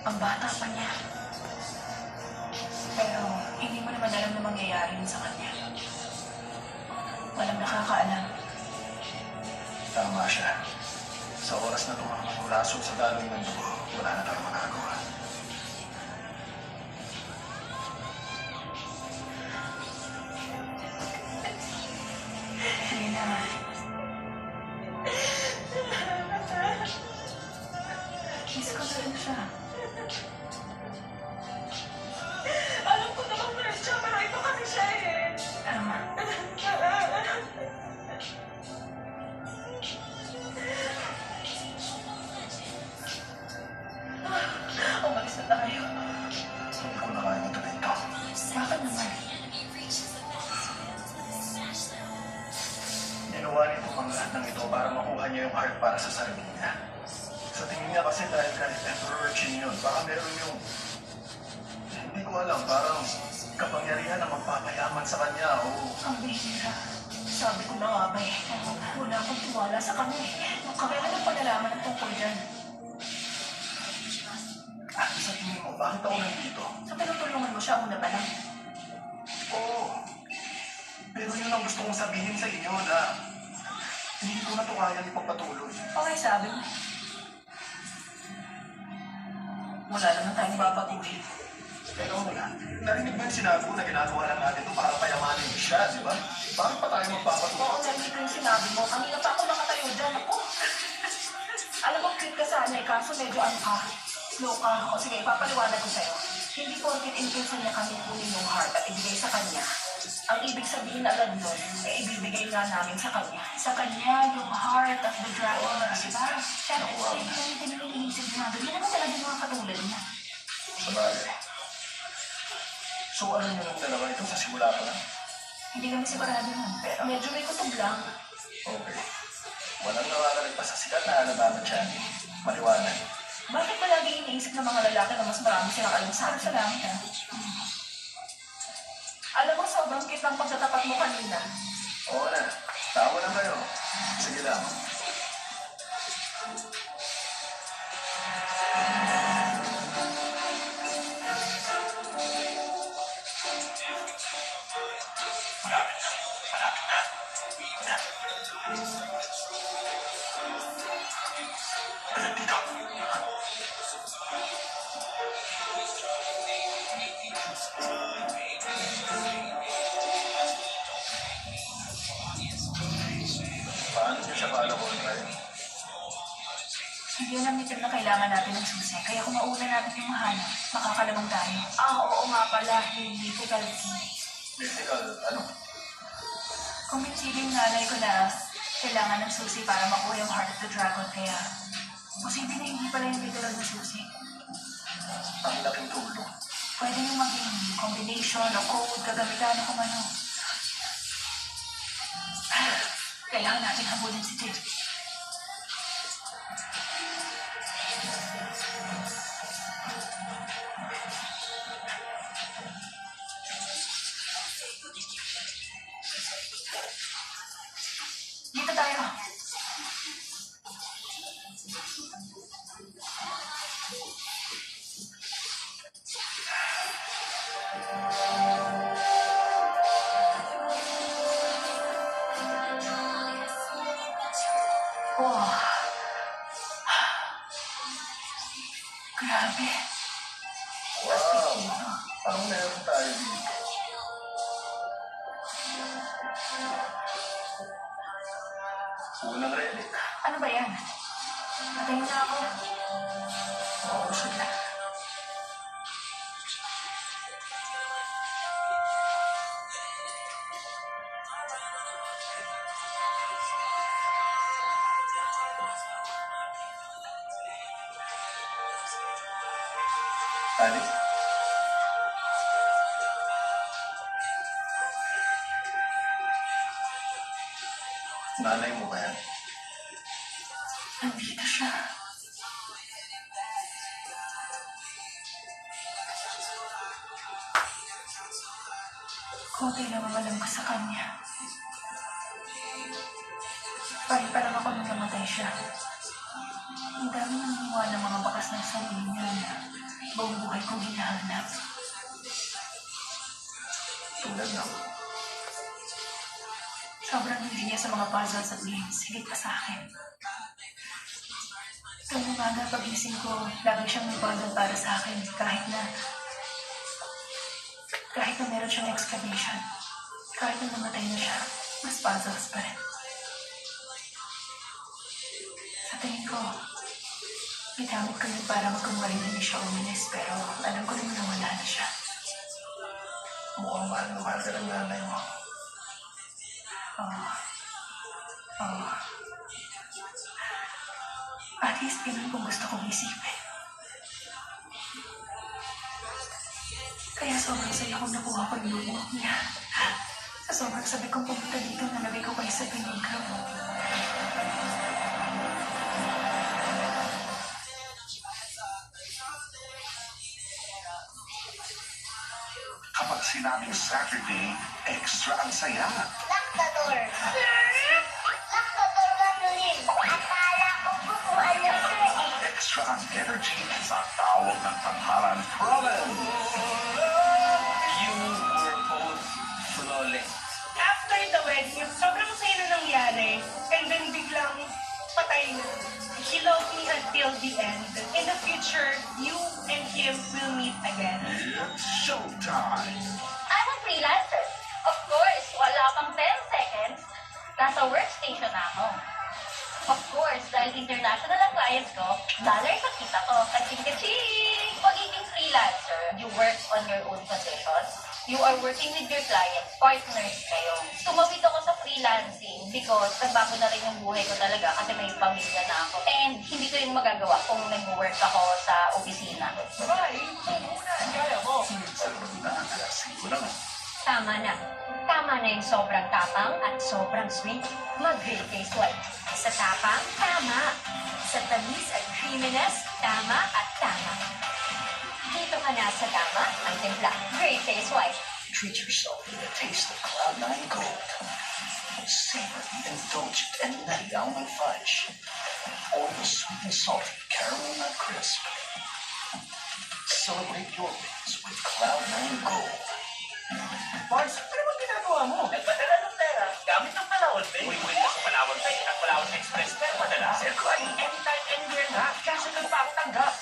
Ang bata pa niya. Pero hindi mo naman alam na mangyayari yun sa kanya. Walang nakakaalam. Tama siya. Sa oras na tumama ang laso sa daloy ng dugo, wala na tayong magagawa. Hindi na. Miss ko na rin siya. Alam ko naman first siya, pero iba kasi siya eh. Tama. Umalis na tayo. Hindi ko na kaya ituloy ito. Bakit naman? Ginawa niya ang lahat ng ito para makuha niya yung heart para sa sarili niya. Sa tingin niya kasi dahil kay Emperor Qin yun, baka meron yung... Hindi ko alam, parang kapangyarihan na magpapayaman sa kanya o... Ang bihira. Sabi ko na nga ba eh. Wala akong tiwala sa kanya eh. Kailan ang panalaman ng tungkol dyan? At sa tingin mo, bakit ako nandito? Sa pinutulungan mo siya, una pa lang. Oo. Pero yun ang gusto kong sabihin sa inyo na hindi ko na ito kayang ipagpatuloy. Okay, sabi mo. Wala naman tayong babaguhin. Pero wala. Narinig mo yung sinabi ko na ginagawa lang natin ito para payamanin siya, di ba? Bakit pa tayo Oo, magpapatuloy? narinig ko yung sinabi mo. Kanina pa ako nakatayo dyan. Ako. Alam mo, cute ka sana eh. Kaso medyo ano ka. Slow ka. O sige, ipapaliwanag ko sa'yo. Hindi porket intention niya kami kunin yung heart at ibigay sa kanya. Ang ibig sabihin agad nun, eh ibibigay nga namin sa kanya. Sa kanya, yung heart of the dragon. Diba? Siyempre, hindi namin iniisip niya. Ganyan naman talaga yung mga katulad niya. Sabagay. So ano nyo ng dalawa ito sa simula pa lang? Hindi kami sigurado nun. Pero medyo may kutob lang. Okay. Walang nakakalik pa sa sikat na alabanan siya. Maliwanag. Bakit ba lagi iniisip ng mga lalaki na mas marami silang alam sa langit, ha? Alam mo, sobrang cute ng pagtatapat mo kanina. Oo na. Tawa lang kayo. Sige lang. Malapit na. Malapit na. Alam dito. Paano niyo siya paalakohin? Hindi alam ni Tim na kailangan natin ng susi. Kaya kung mauna natin yung mahanap, makakalamang tayo. Oo nga pala. Hindi ko Mythical, ano? Kumbinsiga yung nanay ko na kailangan ng susi para makuha yung heart of the dragon. Kaya, posible na hindi pala yung literal na susi. Ang laking tulong. Pwede yung maging combination o code, gagamitan o kung ano. Kailangan natin habulin si Tim. Dito tayo. Wow. Grabe. Wow! Anong meron tayo dito? Unang relic. Ano ba yan? Patayin na ako. Oo, sige. Ali? Nanay mo ba yan? Nandito siya. Konti lang ang alam ko sa kanya. Pari pa lang ako nung namatay siya. Ang dami nang iwan ng mga bakas ng sarili niya. buong buhay kong hinahanap. Tulad ng Sobrang hindi niya sa mga puzzles at games, higit pa sa akin. Tuwing umaga pagising ko, lagi siyang may puzzle para sa akin, kahit na meron siyang explanation. Kahit na namatay na siya, mas puzzles pa rin. Sa tingin ko, ginamit ko yun para magkunwaring hindi siya uminis, pero alam ko rin na wala na siya. mukhang mahal na mahal ka ng nanay mo. Oo. Oo. At least ganun kung gusto kong isipin. Kaya sobrang saya kong nakuha ko yung loob niya. Sa sobrang sabi kong pumunta dito, nalagay ko kayo sa pinig ko. Kapag sinabing Saturday, extra ang saya. Laktator. Laktator ganulin. Akala ko po ano ito eh. Extra ang energy sa tawag ng tanghalan. Problem! You were both flawless. After the wedding, sobrang saya na nangyari. And then biglang patay na. He loved me until the end. In the future, you and him will meet again. It's showtime! I'm a freelancer. Of course, wala pang 10 seconds. Nasa workstation na ako. Of course, dahil international ang clients ko, dollar sa kita ko. Kaching-kaching! Pagiging freelancer, you work on your own conditions. You are working with your clients, partners kayo. Tumawid ako sa freelancing because nagbago na rin yung buhay ko talaga kasi may pamilya na ako. And hindi ko yun magagawa kung nag-work ako sa opisina. Sabay, muna, kaya mo. Minsan na, kasi lang. Tama na. Tama na yung sobrang tapang at sobrang sweet. Mag-real taste white. Sa tapang, tama. Sa tamis at creaminess, tama at tama. Dito ka na sa tama, ang timpla. Great taste white. Treat yourself with a taste of Cloud9 Gold. Savory, indulgent, and nutty almond fudge. Or the sweet and salty caramel nut crisp. Celebrate your wins with Cloud9 Gold. Mars, ano bang ginagawa mo? Nagpadala ng pera gamit ng Palawan Pay. Uy, ka sa Palawan Pay at Palawan Express pero padala. Sir ko ay anytime, anywhere na. Kaso lang pa ako tanggap.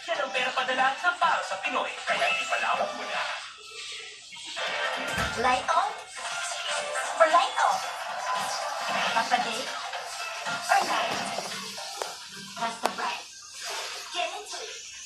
Yan ang pera padala ng para sa Pinoy. Kaya hindi Palawan mo na. Light on or light off? Papaday or night? Basta bright. Get into it.